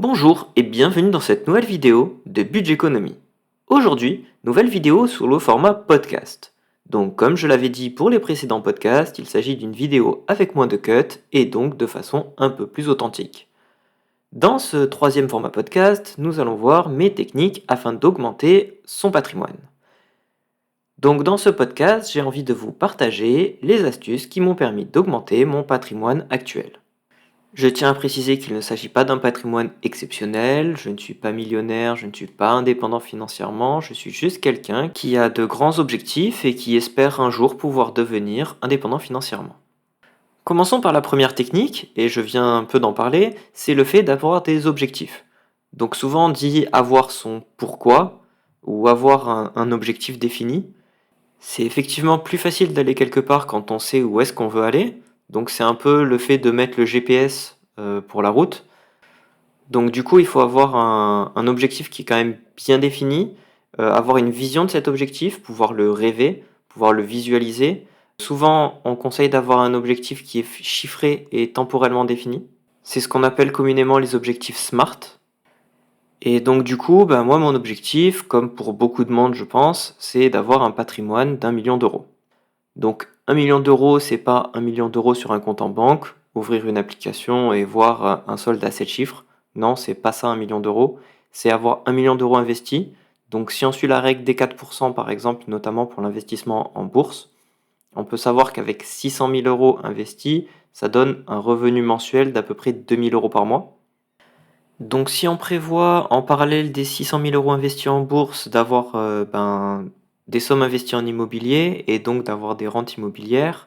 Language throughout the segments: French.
Bonjour et bienvenue dans cette nouvelle vidéo de Budgeconomy. Aujourd'hui, nouvelle vidéo sous le format podcast. Donc comme je l'avais dit pour les précédents podcasts, il s'agit d'une vidéo avec moins de cuts et donc de façon un peu plus authentique. Dans ce troisième format podcast, nous allons voir mes techniques afin d'augmenter son patrimoine. Donc dans ce podcast, j'ai envie de vous partager les astuces qui m'ont permis d'augmenter mon patrimoine actuel. Je tiens à préciser qu'il ne s'agit pas d'un patrimoine exceptionnel, je ne suis pas millionnaire, je ne suis pas indépendant financièrement, je suis juste quelqu'un qui a de grands objectifs et qui espère un jour pouvoir devenir indépendant financièrement. Commençons par la première technique, et je viens un peu d'en parler, c'est le fait d'avoir des objectifs. Donc souvent on dit avoir son pourquoi ou avoir un objectif défini. C'est effectivement plus facile d'aller quelque part quand on sait où est-ce qu'on veut aller. Donc c'est un peu le fait de mettre le GPS pour la route. Donc du coup, il faut avoir un objectif qui est quand même bien défini, avoir une vision de cet objectif, pouvoir le rêver, pouvoir le visualiser. Souvent, on conseille d'avoir un objectif qui est chiffré et temporellement défini. C'est ce qu'on appelle communément les objectifs SMART. Et donc du coup, moi, mon objectif, comme pour beaucoup de monde, je pense, c'est d'avoir un patrimoine d'1 million d'euros. Donc 1 million d'euros, c'est pas 1 million d'euros sur un compte en banque, ouvrir une application et voir un solde à 7 chiffres. Non, c'est pas ça 1 million d'euros. C'est avoir 1 million d'euros investi. Donc si on suit la règle des 4% par exemple, notamment pour l'investissement en bourse, on peut savoir qu'avec 600 000 euros investis, ça donne un revenu mensuel d'à peu près 2 000 euros par mois. Donc si on prévoit en parallèle des 600 000 euros investis en bourse, d'avoir des sommes investies en immobilier et donc d'avoir des rentes immobilières,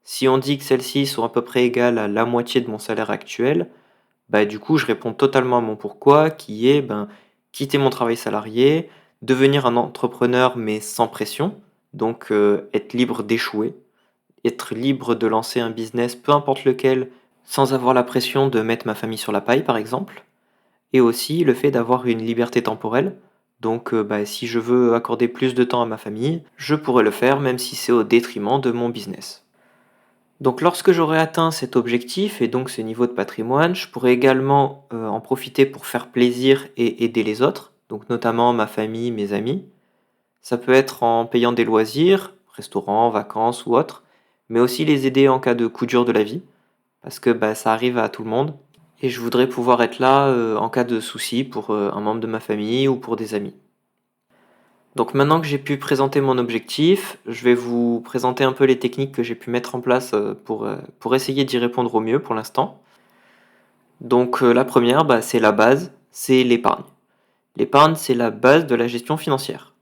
si on dit que celles-ci sont à peu près égales à la moitié de mon salaire actuel, du coup je réponds totalement à mon pourquoi qui est quitter mon travail salarié, devenir un entrepreneur mais sans pression, donc être libre d'échouer, être libre de lancer un business peu importe lequel sans avoir la pression de mettre ma famille sur la paille par exemple. Et aussi le fait d'avoir une liberté temporelle. Donc si je veux accorder plus de temps à ma famille, je pourrais le faire même si c'est au détriment de mon business. Donc lorsque j'aurai atteint cet objectif et donc ce niveau de patrimoine, je pourrais également en profiter pour faire plaisir et aider les autres, donc notamment ma famille, mes amis. Ça peut être en payant des loisirs, restaurants, vacances ou autres, mais aussi les aider en cas de coup dur de la vie, parce que ça arrive à tout le monde. Et je voudrais pouvoir être là en cas de souci pour un membre de ma famille ou pour des amis. Donc maintenant que j'ai pu présenter mon objectif, je vais vous présenter un peu les techniques que j'ai pu mettre en place pour essayer d'y répondre au mieux pour l'instant. Donc la première, c'est la base, c'est l'épargne. L'épargne, c'est la base de la gestion financière.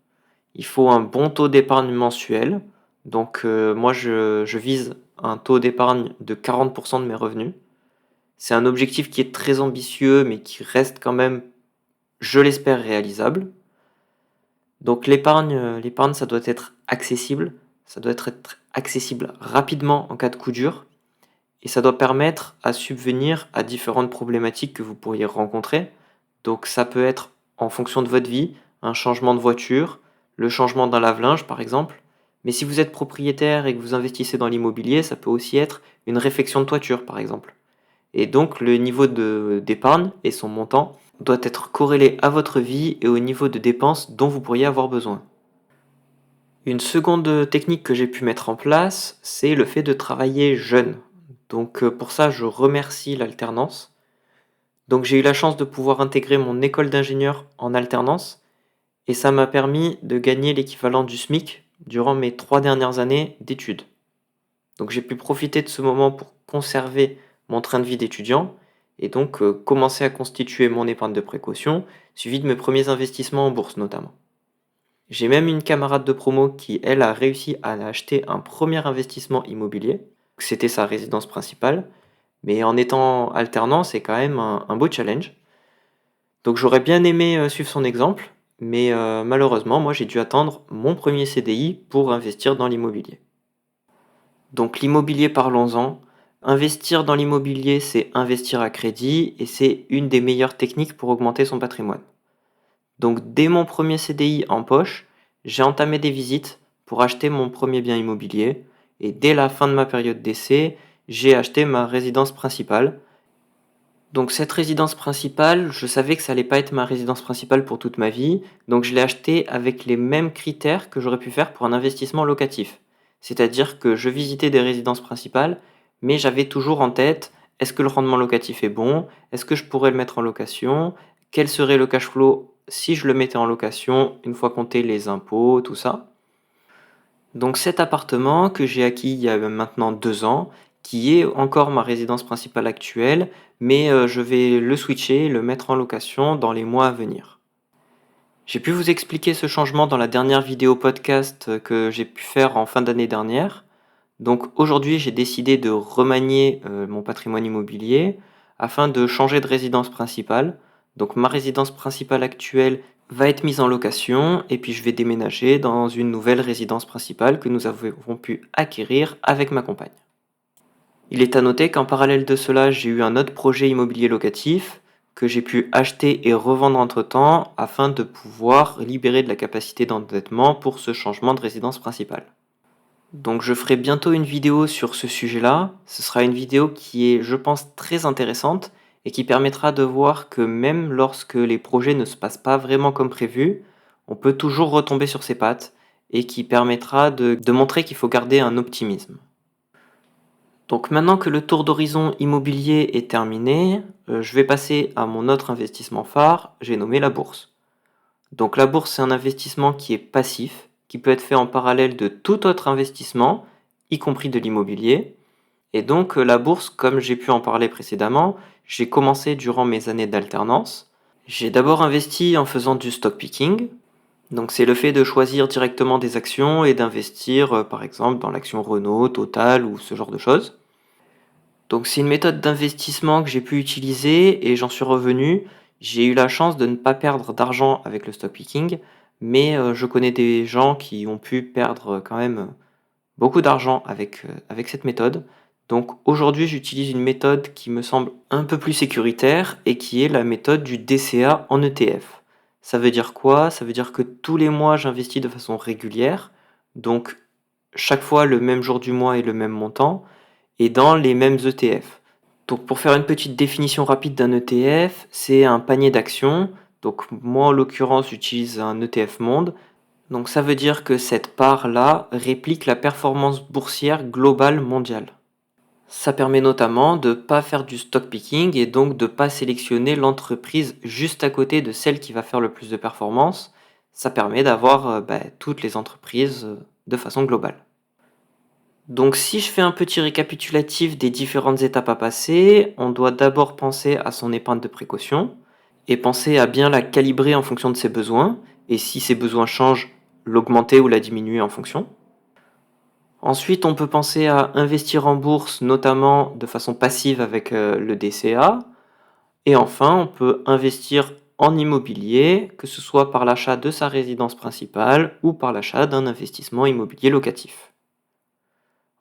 Il faut un bon taux d'épargne mensuel. Donc moi, je vise un taux d'épargne de 40% de mes revenus. C'est un objectif qui est très ambitieux, mais qui reste quand même, je l'espère, réalisable. Donc l'épargne, ça doit être accessible. Ça doit être accessible rapidement en cas de coup dur. Et ça doit permettre à subvenir à différentes problématiques que vous pourriez rencontrer. Donc ça peut être, en fonction de votre vie, un changement de voiture, le changement d'un lave-linge par exemple. Mais si vous êtes propriétaire et que vous investissez dans l'immobilier, ça peut aussi être une réfection de toiture par exemple. Et donc le niveau d'épargne et son montant doit être corrélé à votre vie et au niveau de dépenses dont vous pourriez avoir besoin. Une seconde technique que j'ai pu mettre en place, c'est le fait de travailler jeune. Donc pour ça, je remercie l'alternance. Donc j'ai eu la chance de pouvoir intégrer mon école d'ingénieur en alternance et ça m'a permis de gagner l'équivalent du SMIC durant mes 3 dernières années d'études. Donc j'ai pu profiter de ce moment pour conserver mon train de vie d'étudiant et donc commencer à constituer mon épargne de précaution, suivi de mes premiers investissements en bourse notamment. J'ai même une camarade de promo qui, elle, a réussi à acheter un premier investissement immobilier. C'était sa résidence principale, mais en étant alternant, c'est quand même un beau challenge. Donc j'aurais bien aimé suivre son exemple, mais malheureusement, moi j'ai dû attendre mon premier CDI pour investir dans l'immobilier. Donc l'immobilier, parlons-en. Investir dans l'immobilier, c'est investir à crédit et c'est une des meilleures techniques pour augmenter son patrimoine. Donc dès mon premier CDI en poche, j'ai entamé des visites pour acheter mon premier bien immobilier et dès la fin de ma période d'essai, j'ai acheté ma résidence principale. Donc cette résidence principale, je savais que ça allait pas être ma résidence principale pour toute ma vie, donc je l'ai achetée avec les mêmes critères que j'aurais pu faire pour un investissement locatif. C'est-à-dire que je visitais des résidences principales, mais j'avais toujours en tête, est-ce que le rendement locatif est bon? Est-ce que je pourrais le mettre en location? Quel serait le cash flow si je le mettais en location, une fois comptés les impôts, tout ça? Donc cet appartement que j'ai acquis il y a maintenant 2 ans, qui est encore ma résidence principale actuelle, mais je vais le switcher, le mettre en location dans les mois à venir. J'ai pu vous expliquer ce changement dans la dernière vidéo podcast que j'ai pu faire en fin d'année dernière. Donc aujourd'hui, j'ai décidé de remanier mon patrimoine immobilier afin de changer de résidence principale. Donc ma résidence principale actuelle va être mise en location et puis je vais déménager dans une nouvelle résidence principale que nous avons pu acquérir avec ma compagne. Il est à noter qu'en parallèle de cela, j'ai eu un autre projet immobilier locatif que j'ai pu acheter et revendre entre-temps afin de pouvoir libérer de la capacité d'endettement pour ce changement de résidence principale. Donc je ferai bientôt une vidéo sur ce sujet-là. Ce sera une vidéo qui est, je pense, très intéressante et qui permettra de voir que même lorsque les projets ne se passent pas vraiment comme prévu, on peut toujours retomber sur ses pattes et qui permettra de montrer qu'il faut garder un optimisme. Donc maintenant que le tour d'horizon immobilier est terminé, je vais passer à mon autre investissement phare, j'ai nommé la bourse. Donc la bourse, c'est un investissement qui est passif, qui peut être fait en parallèle de tout autre investissement, y compris de l'immobilier. Et donc la bourse, comme j'ai pu en parler précédemment, j'ai commencé durant mes années d'alternance. J'ai d'abord investi en faisant du stock picking. Donc c'est le fait de choisir directement des actions et d'investir par exemple dans l'action Renault, Total ou ce genre de choses. Donc c'est une méthode d'investissement que j'ai pu utiliser et j'en suis revenu. J'ai eu la chance de ne pas perdre d'argent avec le stock picking, mais je connais des gens qui ont pu perdre quand même beaucoup d'argent avec cette méthode. Donc aujourd'hui j'utilise une méthode qui me semble un peu plus sécuritaire et qui est la méthode du DCA en ETF. Ça veut dire quoi? Ça veut dire que tous les mois j'investis de façon régulière, donc chaque fois le même jour du mois et le même montant et dans les mêmes ETF. Donc pour faire une petite définition rapide d'un ETF, c'est un panier d'actions. Donc moi en l'occurrence j'utilise un ETF Monde. Donc ça veut dire que cette part-là réplique la performance boursière globale mondiale. Ça permet notamment de ne pas faire du stock picking et donc de ne pas sélectionner l'entreprise juste à côté de celle qui va faire le plus de performance. Ça permet d'avoir toutes les entreprises de façon globale. Donc si je fais un petit récapitulatif des différentes étapes à passer, on doit d'abord penser à son épargne de précaution et penser à bien la calibrer en fonction de ses besoins et si ses besoins changent, l'augmenter ou la diminuer en fonction. Ensuite, on peut penser à investir en bourse, notamment de façon passive avec le DCA. Et enfin, on peut investir en immobilier, que ce soit par l'achat de sa résidence principale ou par l'achat d'un investissement immobilier locatif.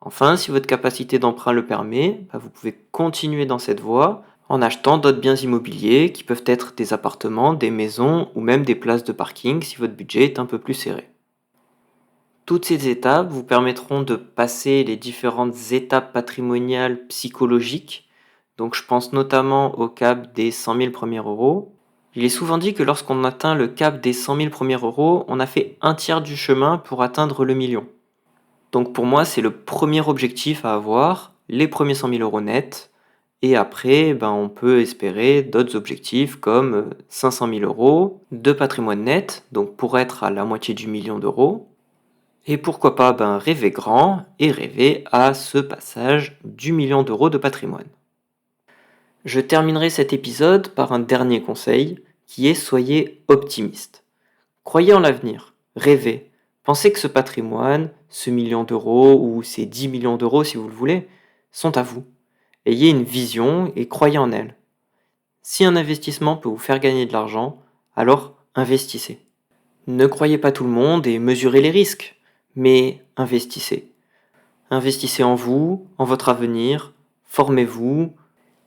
Enfin, si votre capacité d'emprunt le permet, vous pouvez continuer dans cette voie en achetant d'autres biens immobiliers qui peuvent être des appartements, des maisons ou même des places de parking si votre budget est un peu plus serré. Toutes ces étapes vous permettront de passer les différentes étapes patrimoniales psychologiques. Donc je pense notamment au cap des 100 000 premiers euros. Il est souvent dit que lorsqu'on atteint le cap des 100 000 premiers euros, on a fait un tiers du chemin pour atteindre le million. Donc pour moi, c'est le premier objectif à avoir, les premiers 100 000 euros nets. Et après, on peut espérer d'autres objectifs comme 500 000 euros de patrimoine net, donc pour être à la moitié du million d'euros. Et pourquoi pas rêver grand et rêver à ce passage du million d'euros de patrimoine. Je terminerai cet épisode par un dernier conseil qui est soyez optimiste. Croyez en l'avenir, rêvez, pensez que ce patrimoine, ce million d'euros ou ces 10 millions d'euros si vous le voulez, sont à vous. Ayez une vision et croyez en elle. Si un investissement peut vous faire gagner de l'argent, alors investissez. Ne croyez pas tout le monde et mesurez les risques. Mais investissez. Investissez en vous, en votre avenir, formez-vous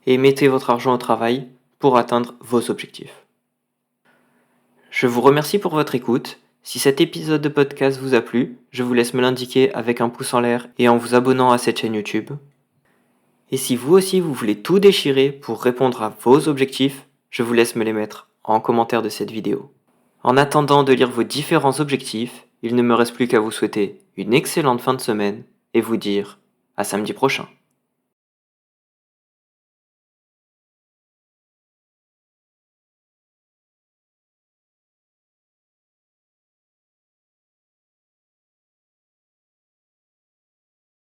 et mettez votre argent au travail pour atteindre vos objectifs. Je vous remercie pour votre écoute. Si cet épisode de podcast vous a plu, je vous laisse me l'indiquer avec un pouce en l'air et en vous abonnant à cette chaîne YouTube. Et si vous aussi vous voulez tout déchirer pour répondre à vos objectifs, je vous laisse me les mettre en commentaire de cette vidéo. En attendant de lire vos différents objectifs, il ne me reste plus qu'à vous souhaiter une excellente fin de semaine et vous dire à samedi prochain.